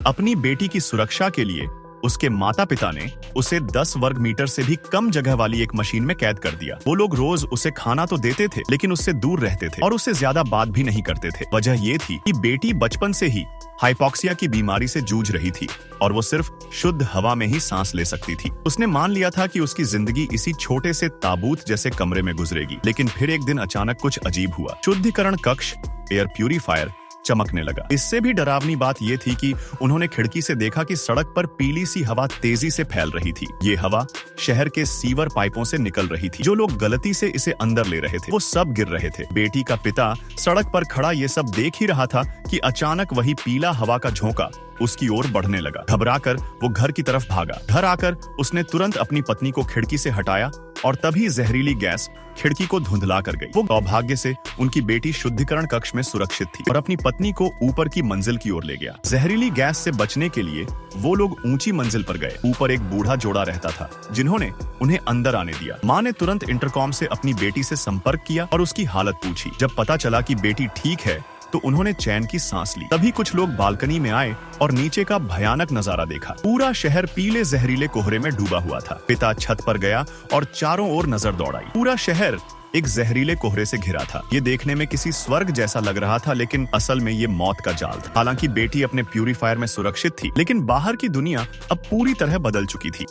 अपनी बेटी की सुरक्षा के लिए उसके माता पिता ने उसे 10 वर्ग मीटर से भी कम जगह वाली एक मशीन में कैद कर दिया। वो लोग रोज उसे खाना तो देते थे, लेकिन उससे दूर रहते थे और उससे ज्यादा बात भी नहीं करते थे। वजह ये थी कि बेटी बचपन से ही हाइपोक्सिया की बीमारी से जूझ रही थी और वो सिर्फ शुद्ध हवा में ही सांस ले सकती थी। उसने मान लिया था कि उसकी जिंदगी इसी छोटे से ताबूत जैसे कमरे में गुजरेगी। लेकिन फिर एक दिन अचानक कुछ अजीब हुआ। शुद्धिकरण कक्ष, एयर प्यूरिफायर चमकने लगा। इससे भी डरावनी बात यह थी कि उन्होंने खिड़की से देखा कि सड़क पर पीली सी हवा तेजी से फैल रही थी। ये हवा शहर के सीवर पाइपों से निकल रही थी। जो लोग गलती से इसे अंदर ले रहे थे वो सब गिर रहे थे। बेटी का पिता सड़क पर खड़ा ये सब देख ही रहा था कि अचानक वही पीला हवा का झोंका उसकी ओर बढ़ने लगा। घबराकर वो घर की तरफ भागा। घर आकर उसने तुरंत अपनी पत्नी को खिड़की से हटाया और तभी जहरीली गैस खिड़की को धुंधला कर गई। वो सौभाग्य से उनकी बेटी शुद्धिकरण कक्ष में सुरक्षित थी और अपनी पत्नी को ऊपर की मंजिल की ओर ले गया। जहरीली गैस से बचने के लिए वो लोग ऊंची मंजिल पर गए। ऊपर एक बूढ़ा जोड़ा रहता था जिन्होंने उन्हें अंदर आने दिया। माँ ने तुरंत इंटरकॉम से अपनी बेटी से संपर्क किया और उसकी हालत पूछी। जब पता चला कि बेटी ठीक है तो उन्होंने चैन की सांस ली। तभी कुछ लोग बालकनी में आए और नीचे का भयानक नजारा देखा। पूरा शहर पीले जहरीले कोहरे में डूबा हुआ था। पिता छत पर गया और चारों ओर नजर दौड़ाई। पूरा शहर एक जहरीले कोहरे से घिरा था। ये देखने में किसी स्वर्ग जैसा लग रहा था, लेकिन असल में ये मौत का जाल था। हालांकि बेटी अपने प्यूरिफायर में सुरक्षित थी, लेकिन बाहर की दुनिया अब पूरी तरह बदल चुकी थी।